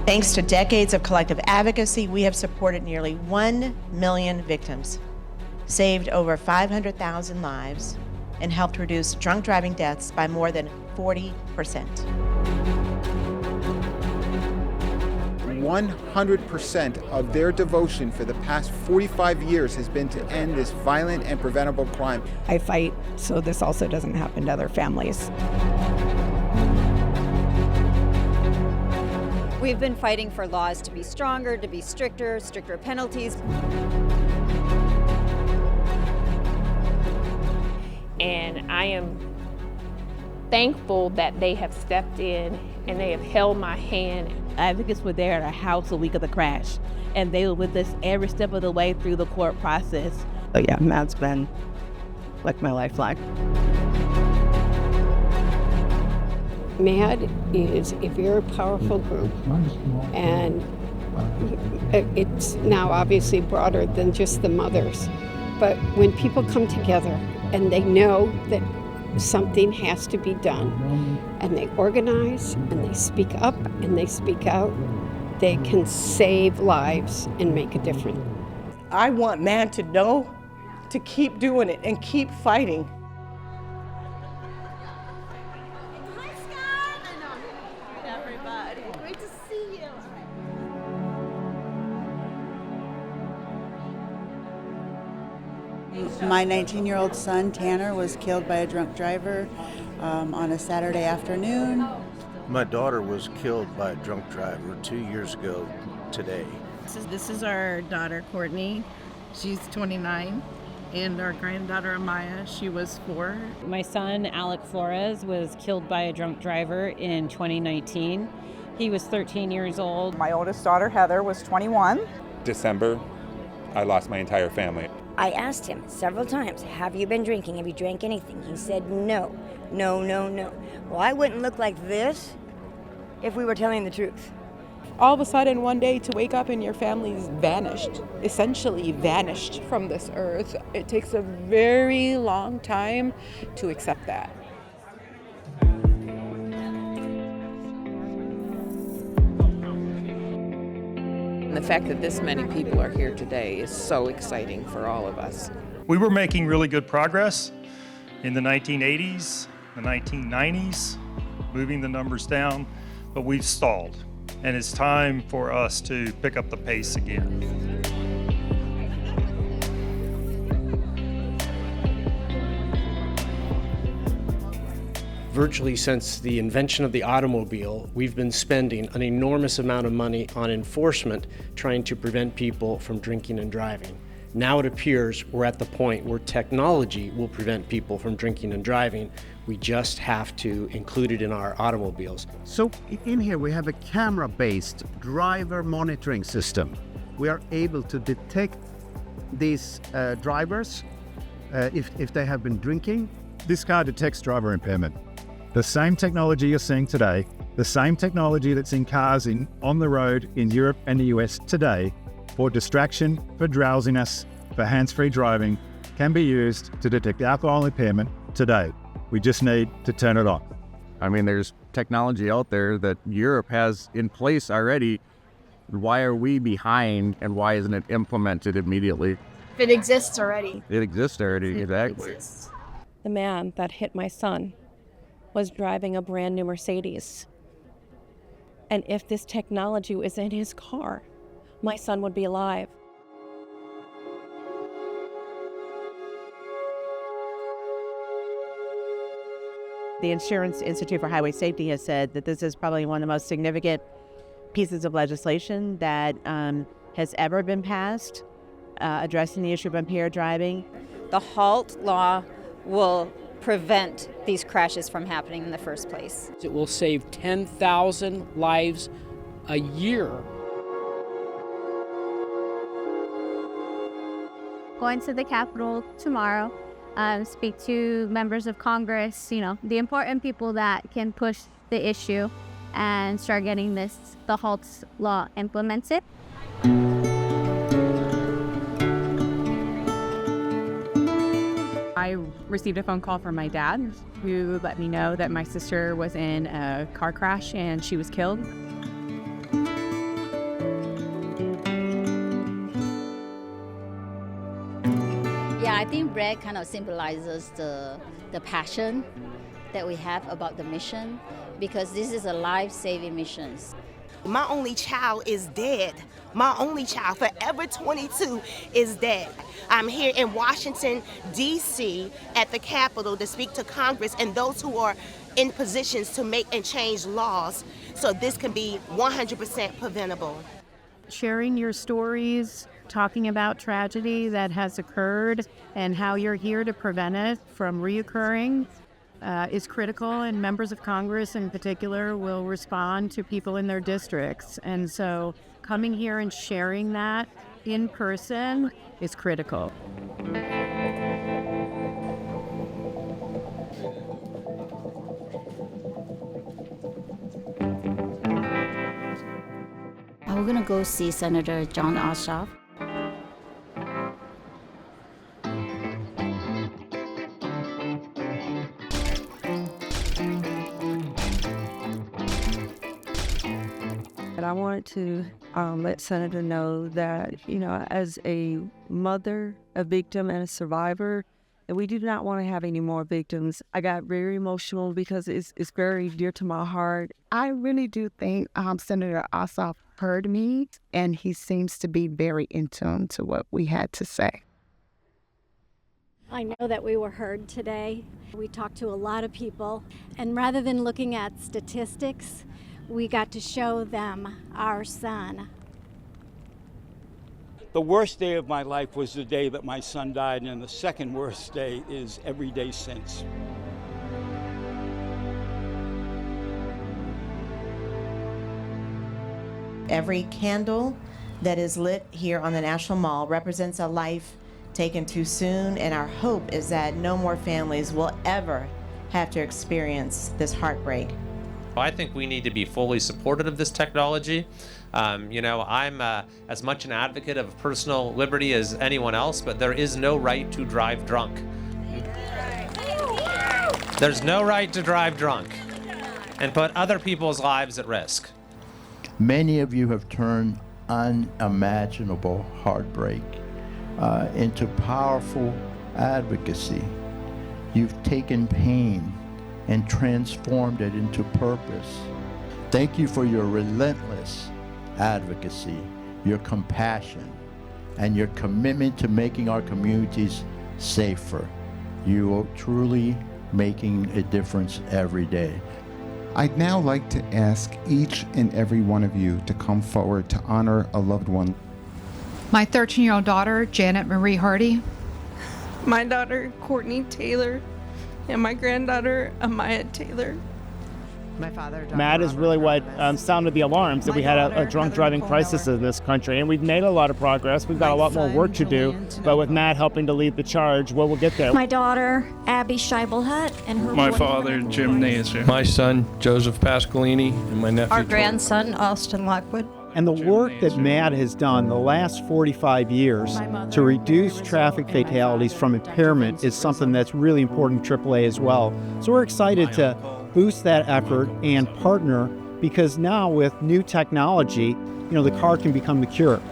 Thanks to decades of collective advocacy, we have supported nearly 1 million victims, saved over 500,000 lives, and helped reduce drunk driving deaths by more than 40%. 100% of their devotion for the past 45 years has been to end this violent and preventable crime. I fight so this also doesn't happen to other families. We've been fighting for laws to be stronger, to be stricter penalties. And I am thankful that they have stepped in and they have held my hand. Advocates were there at our house the week of the crash, and they were with us every step of the way through the court process. So yeah, MADD's been like my lifeline. MADD is a very powerful group, and it's now obviously broader than just the mothers. But when people come together and they know that something has to be done, and they organize and they speak up and they speak out, they can save lives and make a difference. I want MADD to know to keep doing it and keep fighting. Hi, Scott. Everybody, great to see you. My 19-year-old son, Tanner, was killed by a drunk driver on a Saturday afternoon. My daughter was killed by a drunk driver 2 years ago today. This is our daughter, Courtney. She's 29. And our granddaughter, Amaya, she was 4. My son, Alec Flores, was killed by a drunk driver in 2019. He was 13 years old. My oldest daughter, Heather, was 21. December, I lost my entire family. I asked him several times, have you been drinking? Have you drank anything? He said no, no, no, no. Well, I wouldn't look like this if we were telling the truth. All of a sudden, one day, to wake up and your family's vanished, essentially vanished from this earth, it takes a very long time to accept that. The fact that this many people are here today is so exciting for all of us. We were making really good progress in the 1980s, the 1990s, moving the numbers down, but we've stalled. And it's time for us to pick up the pace again. Virtually since the invention of the automobile, we've been spending an enormous amount of money on enforcement trying to prevent people from drinking and driving. Now it appears we're at the point where technology will prevent people from drinking and driving. We just have to include it in our automobiles. So in here we have a camera-based driver monitoring system. We are able to detect these drivers if they have been drinking. This car detects driver impairment. The same technology you're seeing today, the same technology that's in cars on the road in Europe and the US today for distraction, for drowsiness, for hands-free driving, can be used to detect alcohol impairment today. We just need to turn it on. I mean, there's technology out there that Europe has in place already. Why are we behind, and why isn't it implemented immediately? It exists already. It exists already, exactly. The man that hit my son was driving a brand new Mercedes. And if this technology was in his car, my son would be alive. The Insurance Institute for Highway Safety has said that this is probably one of the most significant pieces of legislation that has ever been passed addressing the issue of impaired driving. The HALT law will prevent these crashes from happening in the first place. It will save 10,000 lives a year. Going to the Capitol tomorrow, speak to members of Congress, the important people that can push the issue and start getting the HALT law implemented. I received a phone call from my dad who let me know that my sister was in a car crash and she was killed. think red kind of symbolizes the passion that we have about the mission, because this is a life-saving mission. My only child is dead. My only child, forever 22, is dead. I'm here in Washington, D.C. at the Capitol to speak to Congress and those who are in positions to make and change laws so this can be 100% preventable. Sharing your stories, talking about tragedy that has occurred and how you're here to prevent it from reoccurring is critical, and members of Congress in particular will respond to people in their districts. And so coming here and sharing that in person is critical. We're going to go see Senator John Ossoff. And I wanted to let Senator know that, as a mother, a victim, and a survivor, that we do not want to have any more victims. I got very emotional because it's very dear to my heart. I really do think Senator Ossoff heard me, and he seems to be very in tune to what we had to say. I know that we were heard today. We talked to a lot of people, and rather than looking at statistics, we got to show them our son. The worst day of my life was the day that my son died, and the second worst day is every day since. Every candle that is lit here on the National Mall represents a life taken too soon, and our hope is that no more families will ever have to experience this heartbreak. I think we need to be fully supportive of this technology. I'm as much an advocate of personal liberty as anyone else, but there is no right to drive drunk. There's no right to drive drunk and put other people's lives at risk. Many of you have turned unimaginable heartbreak into powerful advocacy. You've taken pain and transformed it into purpose. Thank you for your relentless advocacy, your compassion, and your commitment to making our communities safer. You are truly making a difference every day. I'd now like to ask each and every one of you to come forward to honor a loved one. My 13-year-old daughter, Janet Marie Hardy. My daughter, Courtney Taylor, and my granddaughter, Amaya Taylor. My father, MADD is really what sounded the alarms that we had a drunk driving crisis in this country, and we've made a lot of progress. We've got a lot more work to do, but with MADD helping to lead the charge, we'll get there. My daughter, Abby Scheibelhut, and her My father, Jim Nazer. My son, Joseph Pasqualini, and my nephew, our grandson, Austin Lockwood. And the work that MADD has done the last 45 years to reduce traffic fatalities from impairment is something that's really important to AAA as well. So we're excited to boost that effort and partner, because now with new technology, the car can become the cure.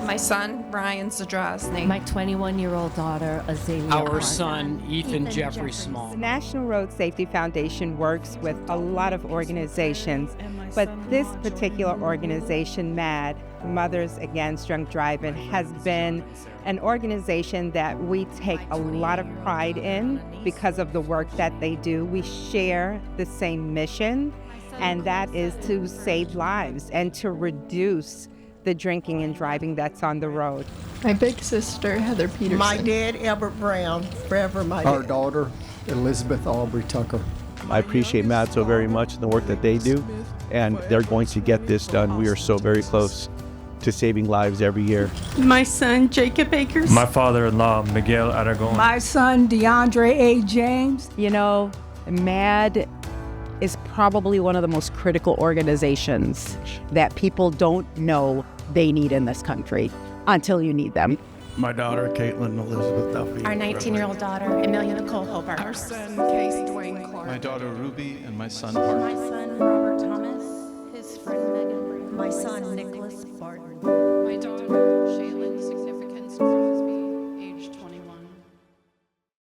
My son, Brian Zadrozny. My 21-year-old daughter, Azalea. Our son, Ethan Jeffrey Small. The National Road Safety Foundation works with a lot of organizations, but this particular organization, MADD, Mothers Against Drunk Driving, has been an organization that we take a lot of pride in because of the work that they do. We share the same mission, and that is to save lives and to reduce the drinking and driving that's on the road. My big sister, Heather Peterson. My dad, Albert Brown, forever my Our dad. daughter, Elizabeth Aubrey Tucker. I appreciate MADD so very much and the work that they do, and they're going to get this done. We are so very close to saving lives every year. My son, Jacob Akers. My father-in-law, Miguel Aragon. My son, DeAndre A. James. MADD is probably one of the most critical organizations that people don't know they need in this country until you need them. My daughter, Caitlin Elizabeth Duffy. Our 19-year-old daughter, Amelia Nicole Hobart. Our son, Case Dwayne Clark. My daughter, Ruby, and my son, Hart. My son, Robert Thomas. His friend, Megan. My son, Nicholas Barton.